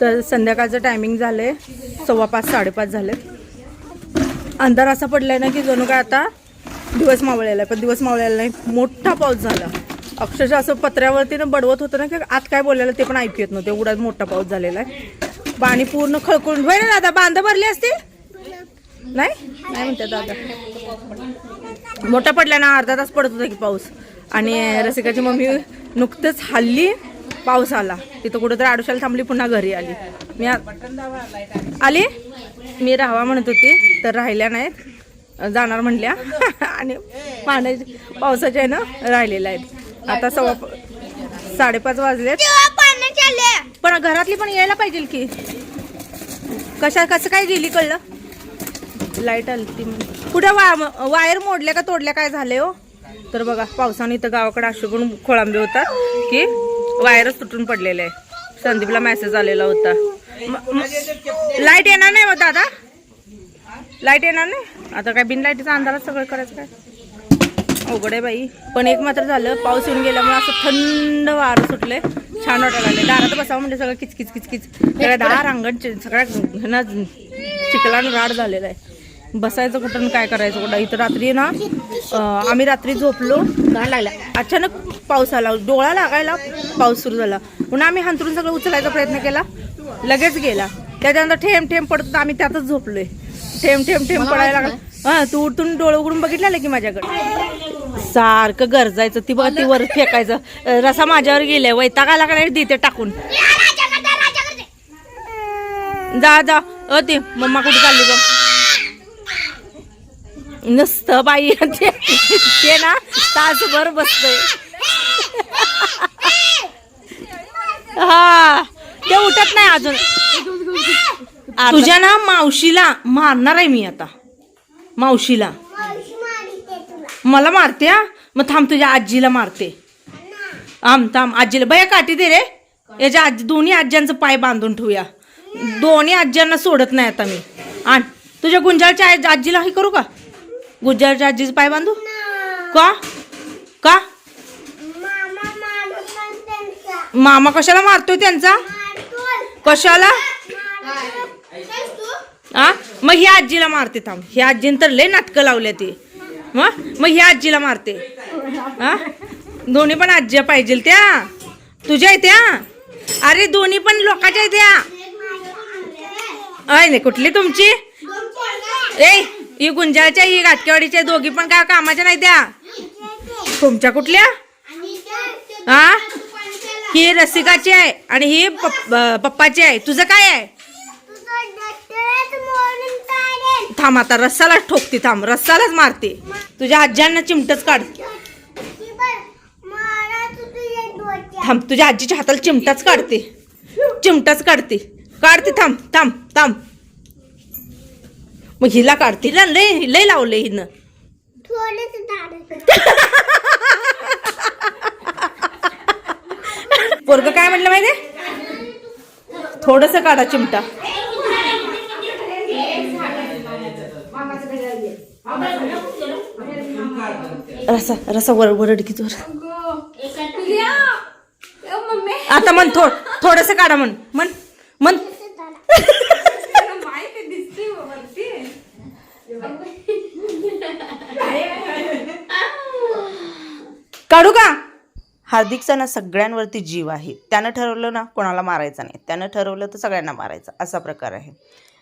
तर संध्याकाळचं टायमिंग झालं आहे 5:15 5:30 झाले. अंधार असा पडलाय ना की जणू काय आता दिवस मावळलेला आहे, पण दिवस मावळलेला नाही. मोठा पाऊस झाला, अक्षरशः असं पत्र्यावरती ना बडवत होतं ना की आत काय बोलायला ते पण ऐकू येत नव्हतं, एवढा मोठा पाऊस झालेला आहे. पाणी पूर्ण खळखळून होय ना दादा, बांध भरली असते नाही नाही म्हणते दादा. मोठा पडला ना, अर्धा तास पडत होता की पाऊस. आणि रसिकाची मम्मी नुकतंच हल्ली पाऊस आला, तिथं कुठंतरी आडोशाला थांबली, पुन्हा घरी आली. मी आली, मी राहावा म्हणत होती तर राहिल्या नाहीत, जाणार म्हणल्या आणि पावसाच्या आहे ना राहिलेल्या आहेत. आता 5:30 वाजलेत, पण घरातली पण यायला पाहिजे की. कसं काय गेली कळलं? लाईट आली ती कुठं वायर मोडल्या का तोडल्या काय झाले हो. तर बघा पावसाने इथं गावाकडे असे पण खोळंबे होतात की वायरच तुटून पडलेले आहे. संदीपला मेसेज आलेला होता. लाईट येणार नाही होता आता, लाईट येणार नाही आता. काय बिन लाईटीचा अंधारात सगळं करायचं काय, अवघड आहे बाई. पण एक मात्र झालं, पाऊस येऊन गेल्यामुळे असं थंड वारं सुटले, छान वाटायला लागले. दारात बसावं म्हणजे सगळं किचकिच किचकिच, सगळ्या दार अंगण सगळ्या चिखलानं राड झालेला आहे. बसायचं कुठं काय करायचं कुठं. इथं रात्री ना आम्ही रात्री झोपलो, घाण लागला, अचानक पाऊस आला, डोळा लागायला पाऊस सुरू झाला. पुन्हा आम्ही हंतरून सगळं उचलायचा प्रयत्न केला, लगेच गेला. त्याच्यानंतर ठेम ठेम पडत होता, आम्ही त्यातच झोपलोय. ठेम ठेम ठेम पडायला लागला. हा, तू उठून डोळे उघडून बघितलं की माझ्याकडे सारखं गरजायचं, ती बघ ती वर फेकायचं. रसा माझ्यावर गेले, वैतागाला का नाही देते टाकून. जा जा ती मम्मा कुठे चालली बघ. नसतं बाई ते ना तासभर बसतंय. हा, ते उठत नाही अजून. तुझ्या ना मावशीला मारणार आहे मी आता. मावशीला मला मारते हा, मग थांब तुझ्या आजीला मारते. थांब आजीला भया काठी दे रे. याच्या आजी दोन्ही आज्यांचं पाय बांधून ठेवूया. दोन्ही आज्यांना सोडत नाही आता मी. आण तुझ्या गुंजाळच्या आजीला हे करू का? गुंजाळच्या आजीचं पाय बांधू का? का मामा कशाला मारतोय त्यांचा? कशाला? मग ह्या आजीला मारते. थांब, ह्या आजीने तर लय नाटकं लावल्या ती. मग ह्या आजीला मारते. दोन्ही पण आज्या पाहिजे त्या तुझ्या त्या. अरे दोन्ही पण लोकांच्या त्या. नाही कुठली तुमची? ही गुंजाळच्या, ही घाटकेवाडीच्या, दोघी पण काय कामाच्या नाही त्या. तुमच्या कुठल्या? ही रसिकाची आहे आणि ही पप्पाची आहे. तुझं काय आहे? थांब आता रस्सालाच ठोकते. थांब, रस्सालाच मारते. तुझ्या आज्यांना चिमटच काढ. थांब, तुझ्या आजीच्या हाताला चिमटाच काढते. चिमटाच काढते. थांब थांब थांब. मग हिला काढते. हिला लय लय लावले हिनं. पोरग काय म्हटलं माहिती? थोडस काढा चिमटा. रसा रसा वरड की जोर. आता म्हण थोडस काढा म्हण म्हण म्हण. काढू का? हार्दिकचा ना सगळ्यांवरती जीव आहे. त्यानं ठरवलं ना कोणाला मारायचं नाही, त्यानं ठरवलं तर सगळ्यांना मारायचं, असा प्रकार आहे.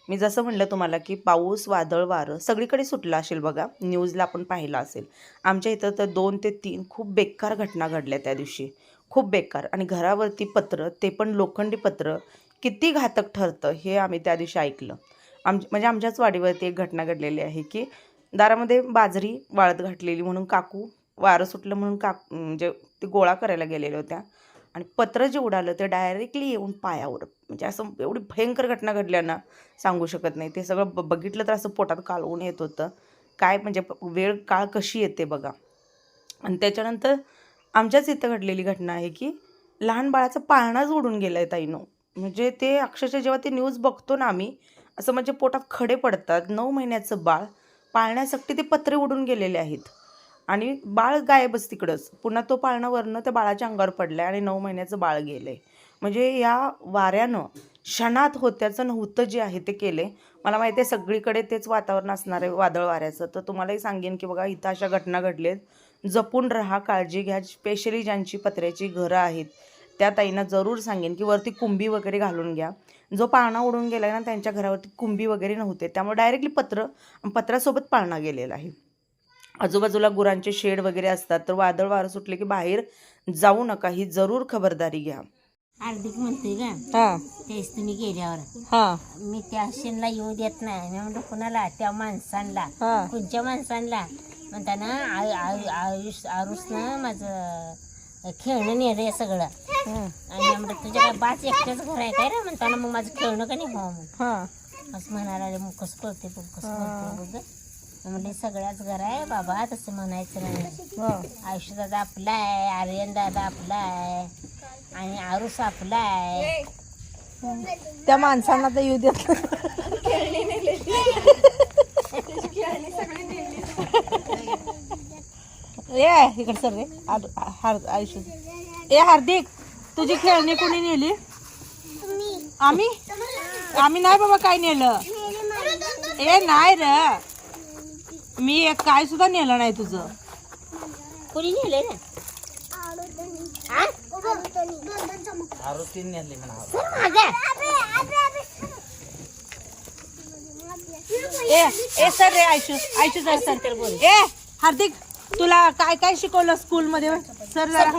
मी जसं म्हटलं तुम्हाला की पाऊस वादळ वारं सगळीकडे सुटलं असेल बघा, न्यूजला आपण पाहिलं असेल. आमच्या इथं तर 2 ते 3 खूप बेकार घटना घडल्या त्या दिवशी, खूप बेकार. आणि घरावरती पत्र, ते पण लोखंडी पत्र, किती घातक ठरतं हे आम्ही त्या दिवशी ऐकलं. म्हणजे आमच्याच वाडीवरती एक घटना घडलेली आहे की दारामध्ये बाजरी वाळत घातलेली म्हणून काकू, वारं सुटलं म्हणून म्हणजे ते गोळा करायला गेलेल्या होत्या आणि पत्र जे उडालं ते डायरेक्टली येऊन पायावर. म्हणजे असं एवढी भयंकर घटना घडल्या ना, सांगू शकत नाही. ते सगळं बघितलं तर असं पोटात कालवून येत होतं. काय म्हणजे वेळ काळ कशी येते बघा. आणि त्याच्यानंतर आमच्याच इथं घडलेली घटना आहे की लहान बाळाचा पाळणाच उडून गेला आहे ताईनो. म्हणजे ते अक्षरशः जेव्हा ते न्यूज बघतो ना आम्ही, असं म्हणजे पोटात खडे पडतात. 9 महिन्याचं बाळ, पाळण्यासाठी ते पत्रे उडून गेलेले आहेत आणि बाळ गायबच तिकडंच. पुन्हा तो पाळणा वरनं त्या बाळाच्या अंगावर पडला आहे आणि 9 महिन्याचं बाळ गेलं आहे. म्हणजे या वाऱ्यानं क्षणात होत्याचं नव्हतं जे आहे ते केले. मला माहिती आहे सगळीकडे तेच वातावरण असणार आहे वादळ वाऱ्याचं, तर तुम्हालाही सांगेन की बघा इथं अशा घटना घडलेत. जपून राहा, काळजी घ्या. स्पेशली ज्यांची पत्र्याची घरं आहेत त्या ताईंना जरूर सांगेन की वरती कुंभी वगैरे घालून घ्या. जो पाळणा उडून गेला आहे ना त्यांच्या घरावरती कुंभी वगैरे नव्हते, त्यामुळे डायरेक्टली पत्रासोबत पाळणा गेलेला आहे. आजूबाजूला गुरांचे शेड वगैरे असतात, तर वादळ वारं सुटले की बाहेर जाऊ नका, ही जरूर खबरदारी घ्या. हार्दिक म्हणतोय का हां तेच तुम्ही गेल्यावर हां मी त्या शेणला येऊ देत नाही. मी म्हणतो कुणाला त्या माणसांना हां कोणत्या माणसांना म्हणताना आरुस ना माझं खेळणं नेलंय सगळं. आणि म्हणतो तुझ्या काय बाच एकट्याच घर आहे काय रे म्हणताना मग माझं खेळणं का नाही व्हावं म्हणून हां असं म्हणायला मग कसं करते बघ कसं करते बघ. म्हणजे सगळ्याच घर आहे बाबा तसं म्हणायचं नाही. आयुष्य दादा आपला आहे, आर्यन दादा आपला आहे आणि आरुस आपला आहे. त्या माणसांना तर येऊ देत. ये इकडे सर रे आयुष्य. ए हार्दिक, तुझी खेळणी कोणी नेली? आम्ही नाही बाबा काय नेलं. ए नाही र, मी एक काय सुद्धा नेलं नाही तुझं. कोणी नेले ना ए सर रे आयुष्य सर बोल. ए हार्दिक, तुला काय काय शिकवलं स्कूल मध्ये सर जरा.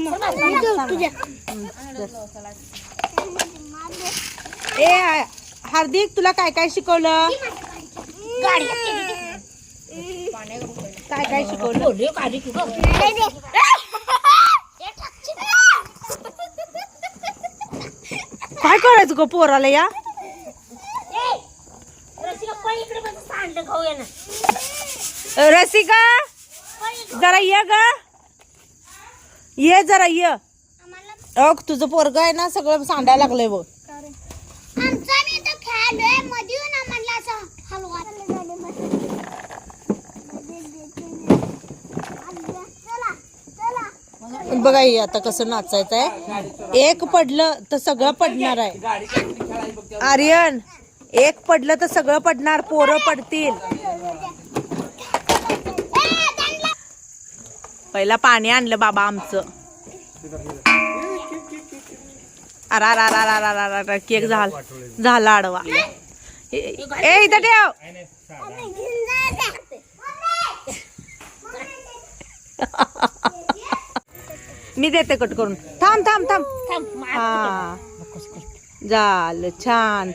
ए हार्दिक, तुला काय काय शिकवलं? काय काय शिकवलं? काय करायचं ग पोराला या? रसिका जरा ये ग, ये जरा ये. तुझं पोरग आहे ना सगळं सांडायला लागलंय बघ. बघा हे आता कसं नाचायचं आहे. एक पडलं तर सगळं पडणार आहे. आर्यन, एक पडलं तर सगळं पडणार, पोरं पडतील. पहिला पाणी आणलं बाबा आमचं. अरा केक झाला आडवा. ए इथं ठेव. मी देते कट करून. थांब थांब थांब. हा झालं छान.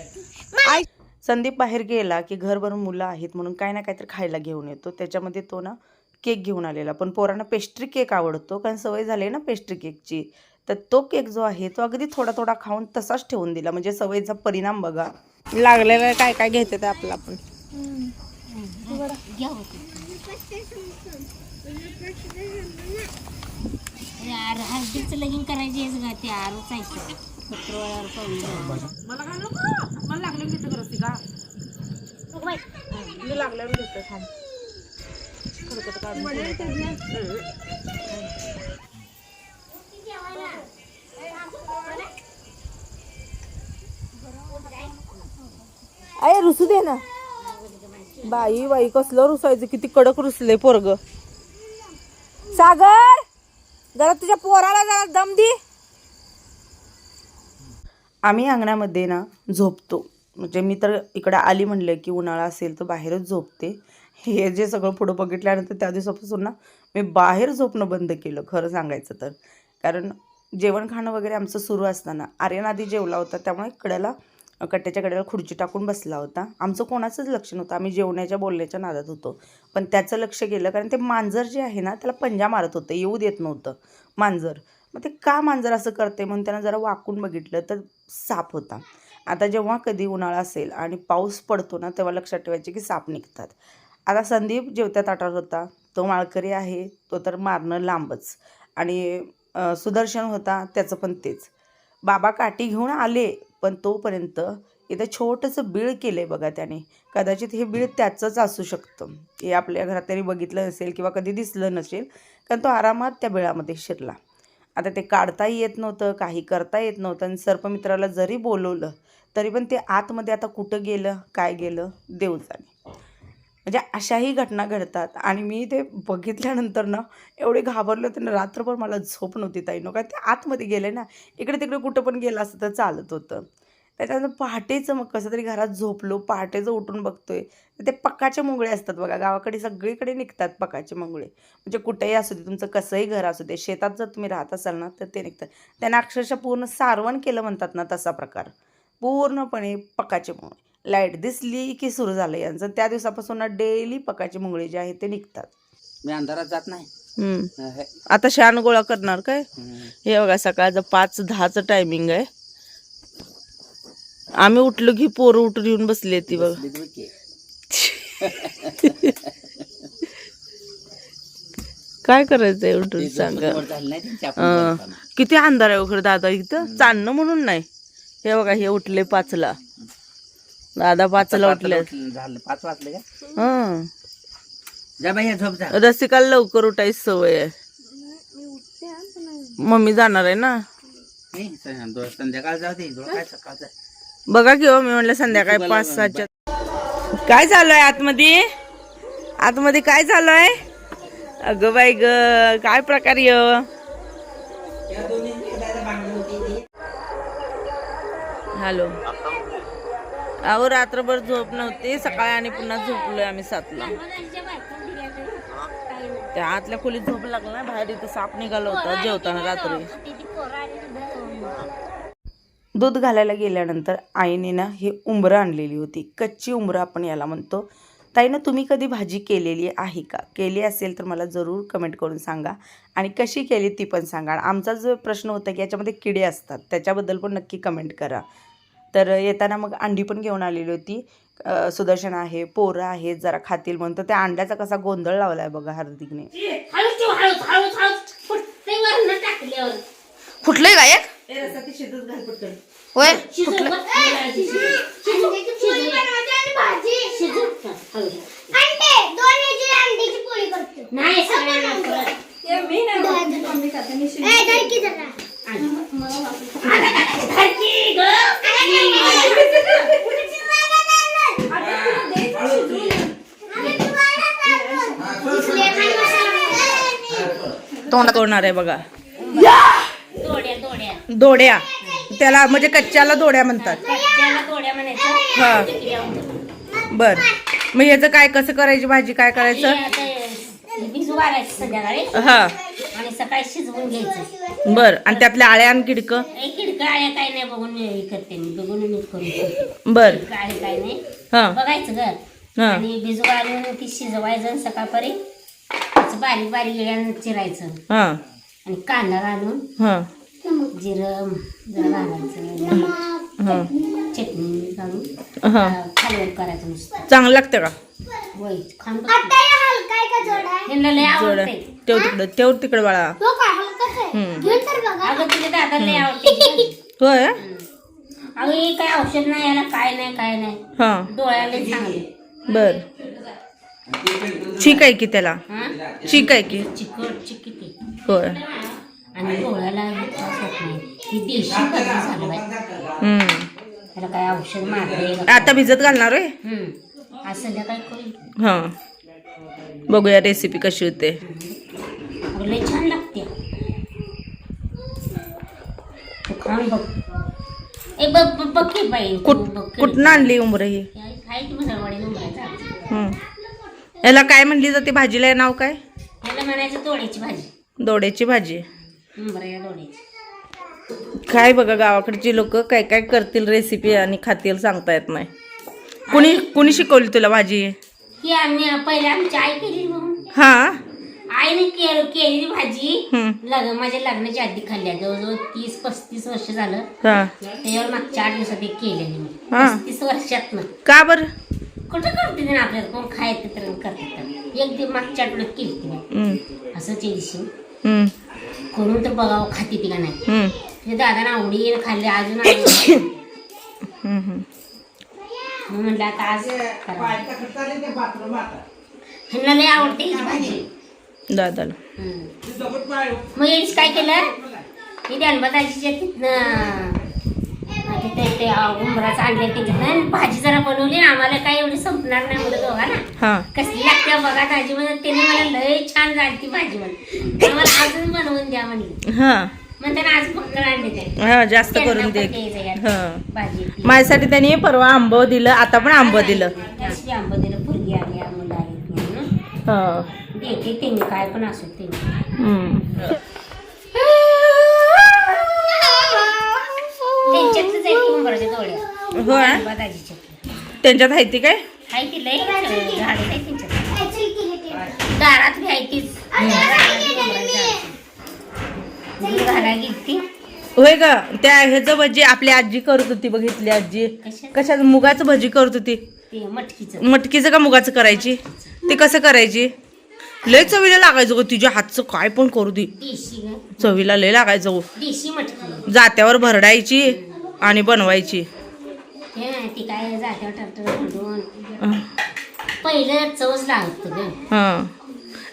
संदीप बाहेर गेला की घरभरून मुलं आहेत म्हणून काय ना काहीतरी खायला घेऊन येतो. त्याच्यामध्ये तो ना केक घेऊन आलेला, पण पोरांना पेस्ट्री केक आवडतो कारण सवय झाली ना पेस्ट्री केकची. तर तो केक जो आहे तो अगदी थोडा थोडा खाऊन तसाच ठेवून दिला. म्हणजे सवयीचा परिणाम बघा. लागलेलं काय काय घेते ते आपलं आपण. हार्दिकचं लगीन करायचे ते आरूच आहे. मला काय नको, मला लागलं घेतो करते का मी लागल्यावर घेतो. थांब अरे रुसू दे ना. बाई बाई कसलं रुसायचं, किती कडक रुसले पोरग. सागर जरा तुझ्या पोराला जरा दम दे. आम्ही अंगणामध्ये ना झोपतो. म्हणजे मी तर इकडं आली म्हणलं की उन्हाळा असेल तर बाहेरच झोपते. हे जे सगळं पुढं बघितल्यानंतर त्या दिवसापासून ना मी बाहेर झोपणं बंद केलं खरं सांगायचं तर. कारण जेवण खाणं वगैरे आमचं सुरू असताना आर्यन आधी जेवला होता, त्यामुळे कट्ट्याच्या कडेला खुर्ची टाकून बसला होता. आमचं कोणाचंच लक्ष नव्हतं, आम्ही जेवण्याच्या बोलण्याच्या नादात होतो. पण त्याचं लक्ष गेलं कारण ते मांजर जे आहे ना त्याला पंजा मारत होतं, येऊ देत नव्हतं मांजर. मग ते का मांजर असं करते म्हणून त्यानं जरा वाकून बघितलं तर साप होता. आता जेव्हा कधी उन्हाळा असेल आणि पाऊस पडतो ना तेव्हा लक्षात ठेवायचे की साप निघतात. आता संदीप जेवत्या ताटावर होता, तो माळकरी आहे, तो तर मारणं लांबच. आणि सुदर्शन होता, त्याचं पण तेच. बाबा काठी घेऊन आले पण तोपर्यंत इथं छोटंसं बीळ केलं आहे बघा त्याने. कदाचित हे बीळ त्याचंच असू शकतं. हे आपल्या घरात त्यांनी बघितलं नसेल किंवा कधी दिसलं नसेल, कारण तो आरामात त्या बिळामध्ये शिरला. आता ते काढताही येत नव्हतं, काही करता येत नव्हतं. आणि सर्पमित्राला जरी बोलवलं तरी पण ते आतमध्ये आता कुठं गेलं काय गेलं देव जाणे. म्हणजे अशाही घटना घडतात. आणि मी ते बघितल्यानंतर ना एवढे घाबरले होते ना, रात्रभर मला झोप नव्हती ताईनो. काय ते आतमध्ये गेले ना, इकडे तिकडे कुठं पण गेलं असतं तर चालत होतं. त्याच्यानंतर पहाटेचं मग कसं तरी घरात झोपलो, पहाटेचं उठून बघतोय तर ते पक्काचे मुंगळे असतात बघा, गावाकडे सगळीकडे निघतात पक्काचे मुंगळे. म्हणजे कुठेही असू दे, तुमचं कसंही घर असू दे, शेतात जर तुम्ही राहत असाल ना तर ते निघतात. त्यांना अक्षरशः पूर्ण सारवण केलं म्हणतात ना, तसा प्रकार. पूर्णपणे पक्काचे मुंगळे. लाईट दिसली की सुरू झालं यांचं. त्या दिवसापासून ना डेली पकाचे मुंगळे जे आहेत ते निघतात. मी अंधारात जात नाही. आता शान गोळा करणार काय. हे बघा सकाळचं 5:10चं टायमिंग आहे. आम्ही उठलो की पोरं उठून येऊन बसली ती बघ. काय करायचंय उठून सांगा. किती अंधार आहे खरं दादा इथं. चांदणं म्हणून नाही. हे बघा हे उठले 5ला. दादा 5ला उठले. 5 वाजले का. जा बाई झोप जा. रसिकाला लवकर उठायची सवय आहे. मम्मी जाणार आहे ना. संध्याकाळ जाऊ दे. काय सकाळचं बघा की हो, मी म्हणलं संध्याकाळी 5-6च्या. काय चालू आहे आतमध्ये. आतमध्ये काय चालू आहे. अगं बाई ग काय प्रकार य. हॅलो. अहो रात्रभर झोप नव्हती. सकाळी आणि पुन्हा झोपलोय आम्ही 7ला. त्या आतल्या खोलीत झोप लागला. बाहेर इथं साप निघाला होता जेवताना रात्री. दूध घालायला गेल्यानंतर आईने ना ही उंबरं आणलेली होती. कच्ची उंबरं आपण याला म्हणतो. ताईनं तुम्ही कधी भाजी केलेली आहे का. केली असेल तर मला जरूर कमेंट करून सांगा. आणि कशी केली ती पण सांगा. आमचा जो प्रश्न होता की याच्यामध्ये किडे असतात त्याच्याबद्दल पण नक्की कमेंट करा. तर येताना मग अंडी पण घेऊन आलेली होती. सुदर्शन आहे, पोरं आहेत जरा खातील म्हणून. तर त्या अंड्याचा कसा गोंधळ लावलाय बघा हार्दिकने. फुटलंय गायक. होय तोंडात होणार आहे बघा. दोड्या. त्याला म्हणजे कच्च्याला दोड्या म्हणतात. हा बर. मग याचं काय कसं करायची भाजी. काय करायचं. भिजू घालायचं संध्याकाळी. हा आणि सकाळी शिजवून घ्यायचं. बर. आणि त्यातल्या आळ्या आणि किडकं. किडकं आळ्या काय नाही बघून मी करते. मी बघून नीट करून. बर. काय काय नाही हा बघायचं घर. आणि भिजू घालून ती शिजवायचं. सकाळपर्यंत बारीक बारीक गिळ्यानं चिरायचं. हा आणि कांदा घालून हा जिरं जरा घालायचं. चटणी घालून हा खालवण करायचं नुसतं. चांगलं लागतं का. वय खाऊन ह्यांना लय आवडते. ठेव तिकडे बाळा. अगं तुझ्या दादाला लय आवडते. होय. अगं हे काय औषध नाही याला. काय नाही काय नाही. हा डोळ्याला चांगले. बर. चीक आहे की त्याला. चीक आहे की. चिकट होय. आणि डोळ्याला त्रास होत नाही. ही देशी पद्धत झालं बाई. त्याला काय औषध मारले. आता भिजत घालणार आहे. आज संध्याकाळी करू. हा बघूया रेसिपी कशी होते. लय छान लागते. तू खाऊन बघ. ए बघ बघ की बाई. कुठनं आणली उंबरं ही. खायची मसालवाडी उंबरायचा. याला काय म्हणली जाते भाजीला. नाव काय. याला म्हणायचं दोड्याची भाजी. दोड्याची भाजी. उंबऱ्या दोड्याची. काय बघा गावाकडची लोक काय काय करतील रेसिपी आणि खातील सांगता येत नाही. कुणी शिकवली तुला भाजी. ही आम्ही पहिले आमची आई केली म्हणून. हा आईने केलेली भाजी माझ्या लग्नाच्या आधी खाल्ल्या. जवळजवळ 30-35 वर्ष झालं. त्याच्यावर मागच्या 8 दिवसात एक केलेली. 35 वर्षात ना. का बर. कुठं करते ना आपल्याला. कोण खायचं तर करते. एक दिवस मागच्या आठवड्यात केली ती. असंच दिवशी करून तर बघावं खाते ती का नाही. तुझ्या दादाने आवडीने खाल्ले. अजून म्हणलं आता आज ह्यांना लय आवडते ही भाजी दादाला. मग याच काय केलं. ही दानबादाजीच्या तिथनं ते उंबराचं आणले ते भाजी जरा बनवली आम्हाला काही एवढी संपणार नाही म्हणत दोघा ना हा कसली लागते बघा दाजी म्हणत त्याने मला लय छान झाली ती भाजी म्हणून आम्हाला अजून बनवून द्या म्हणली हा म्हणताना आज फक्त आणले ते हा जास्त करून दे हा भाजी माझ्यासाठी त्यांनी परवा आंब दिलं आता पण आंब दिलं जास्त आंब दिलं पुरगी आली मुलं आली म्हणून हा देते त्यांनी काय पण असो ते त्यांच्यातच आहे उंबराच्या डोळ्या होय दाजीच्या त्यांच्यात आहे ती काय आहे ती लय झाड आहे त्यांच्यात दारात बी आहे तीच घाला गेली होय ग त्या ह्याचं भजी आपली आजी करत होती बघितली आजी कशाचं मुगाचं भजी करत होती ते मटकीचं मटकीचं का मुगाचं करायची ते कसं करायची लय चवीला लागायचं ग तुझ्या हातचं काय पण करू दे देशी ग चवीला लय लागायचं देशी मटकी जात्यावर भरडायची आणि बनवायची हे ती काय जात्यावर टरटर भरून पहिलं चवच लागत ग हा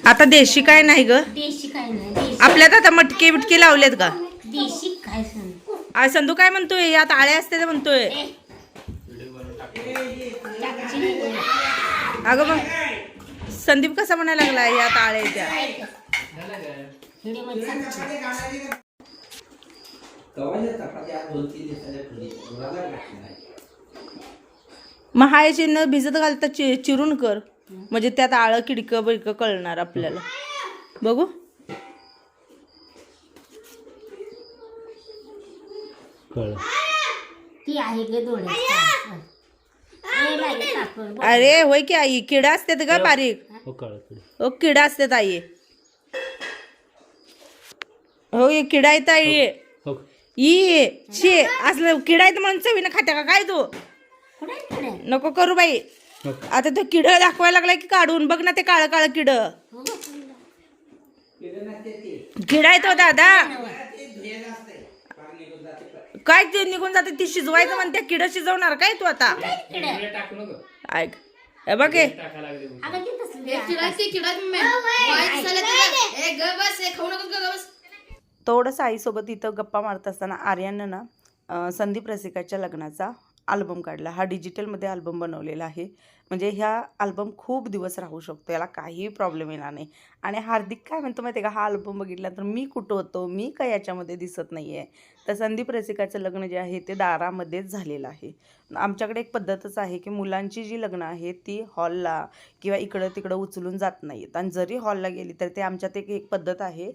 आता देशी काय नाही ग देशी काय नाही देशी आपल्यात आता मटकी बिटकी लावलेत का देशी काय सांग आज संधू काय म्हणतोय यात आळे असते ते म्हणतोय अगं मग संदीप कसा म्हणायला लागला यात आळे त्या मग हा चिन्ह भिजत घालता चिरून कर म्हणजे त्यात आळं किडकं बिडकं कळणार आपल्याला बघू ती आहे ग डोळ्याची अरे होय की आई किडा असतात का बारीक हो किडा असतात आई हो किडा येत आई ये शे असलं किडा येत म्हणून चवीनं खात्या का काय तू नको करू बाई आता तो किड दाखवायला लागलाय की काढून बघ ना ते काळं काळं किड किडा येतो दादा काय ते निघून जाते ती शिजवायचं म्हणते किड शिजवणार काय तू आता ऐक हे बघ हे थोडंसं आईसोबत इथं गप्पा मारत असताना आर्यानं ना संदीप रसिकाच्या लग्नाचा अल्बम काढला हा डिजिटलमध्ये अल्बम बनवलेला आहे म्हणजे ह्या अल्बम खूप दिवस राहू शकतो याला काहीही प्रॉब्लेम येणार नाही आणि हार्दिक काय म्हणतो माहिती आहे का हा अल्बम बघितला तर मी कुठं होतो मी काय याच्यामध्ये दिसत नाही आहे तर संदीप रसिकाचं लग्न जे आहे ते दारामध्येच झालेलं आहे आमच्याकडे एक पद्धतच आहे की मुलांची जी लग्न आहेत ती हॉलला किंवा इकडं तिकडं उचलून जात नाहीत आणि जरी हॉलला गेली तर ते आमच्यात एक पद्धत आहे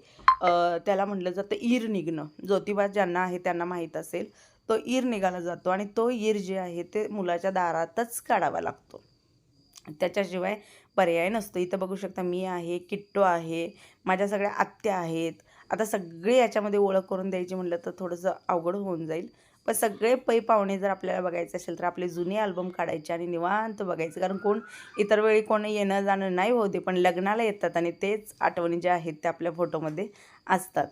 त्याला म्हटलं जातं ईर निघणं ज्योतिबा ज्यांना आहे त्यांना माहीत असेल तो ईर निघाला जातो आणि तो ईर जे आहे ते मुलाच्या दारातच काढावा लागतो त्याच्याशिवाय पर्याय नसतो इथं बघू शकता मी आहे किट्टो आहे माझ्या सगळ्या आत्या आहेत आता सगळे याच्यामध्ये ओळख करून द्यायची म्हटलं तर थोडंसं अवघड होऊन जाईल पण सगळे पै पाहुणे जर आपल्याला बघायचे असेल तर आपले जुने अल्बम काढायचे आणि निवांत बघायचं कारण कोण इतर वेळी कोण येणं जाणं नाही होते पण लग्नाला येतात आणि तेच आठवणी ज्या आहेत त्या आपल्या फोटोमध्ये असतात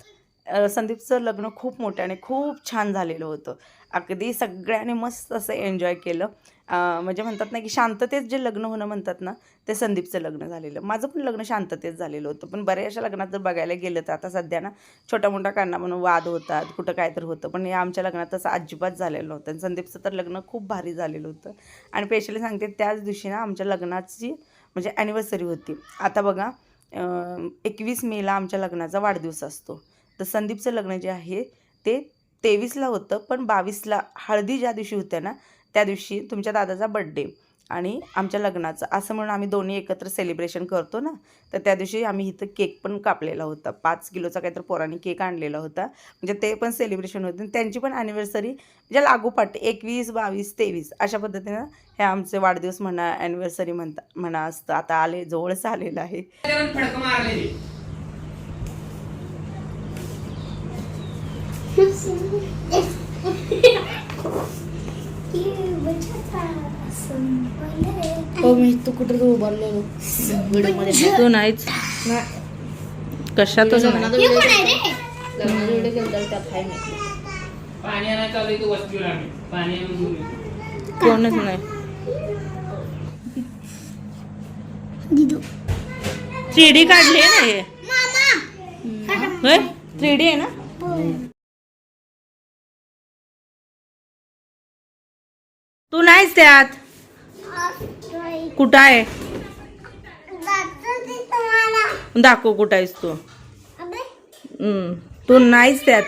संदीपचं लग्न खूप मोठं आणि खूप छान झालेलं होतं अगदी सगळ्यांनी मस्त असं एन्जॉय केलं म्हणजे म्हणतात ना की शांततेत जे लग्न होणं म्हणतात ना ते संदीपचं लग्न झालेलं माझं पण लग्न शांततेत झालेलं होतं पण बऱ्याचशा लग्नात जर बघायला गेलं तर आता सध्या ना छोटा मोठा कारणा म्हणून वाद होतात कुठं काय तर होतं पण या आमच्या लग्नात तसं अजिबात झालेलं नव्हतं आणि संदीपचं तर लग्न खूप भारी झालेलं होतं आणि स्पेशली सांगते त्याच दिवशी ना आमच्या लग्नाची म्हणजे ॲनिव्हर्सरी होती आता बघा 21 मेला आमच्या लग्नाचा वाढदिवस असतो तर संदीपचं लग्न जे आहे ते 23ला होतं पण 22ला हळदी ज्या दिवशी होत्या ना त्या दिवशी तुमच्या दादाचा बड्डे आणि आमच्या लग्नाचं असं म्हणून आम्ही दोन्ही एकत्र सेलिब्रेशन करतो ना तर त्या दिवशी आम्ही इथं केक पण कापलेला होता 5 किलोचा काहीतरी पोरांनी केक आणलेला होता म्हणजे ते पण सेलिब्रेशन होते त्यांची पण ॲनिव्हर्सरी म्हणजे लागोपाठ 21, 22, 23 अशा पद्धतीनं हे आमचे वाढदिवस म्हणा ॲनिव्हर्सरी म्हणा असतं आता आले जवळच आलेलं आहे हो मी तू कुठे तू उभारलेलो तू नाहीच कशातच कोणच नाही 3D काढली आहे ना हे 3D आहे ना नाहीच त्यात. कुठं आहे? दाखव कुठं आहेस तू. तू नाहीच त्यात.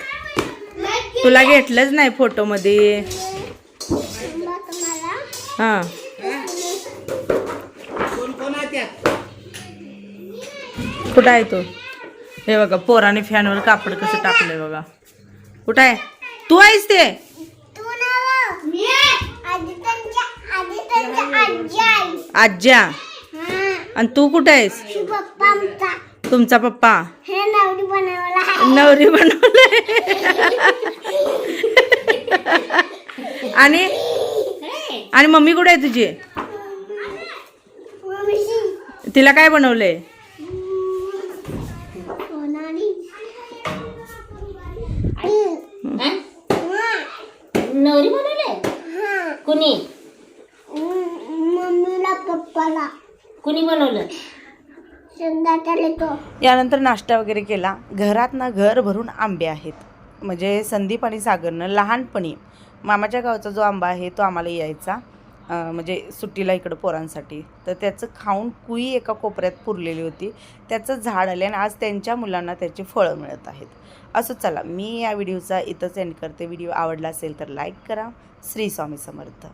तुला घेतलंच नाही फोटो मध्ये. हा कुठं आहे तू? हे बघा पोराने फॅनवर कापड कसं टाकलंय बघा. कुठं आहे? तू आहेस ते. आज्या. आणि तू कुठं आहेस? तुमचा पप्पा नवरी बनवलंय. आणि आणि मम्मी कुठे आहे तुझी? तिला काय बनवलंय? नवरी बनवले कुणी? मम्मीला पप्पाला कुणी बनवलं? यानंतर नाश्ता वगैरे केला. घरात ना घर भरून आंबे आहेत. म्हणजे संदीप आणि सागरनं लहानपणी मामाच्या गावचा जो आंबा आहे तो आम्हाला यायचा, म्हणजे सुट्टीला इकडं पोरांसाठी. तर त्याचं खाऊन कुई एका कोपऱ्यात पुरलेली होती. त्याचं झाड आले आणि आज त्यांच्या मुलांना त्याची फळं मिळत आहेत. असं चला, मी या व्हिडिओचा इथंच एंड करते. व्हिडिओ आवडला असेल तर लाईक करा. श्री स्वामी समर्थ.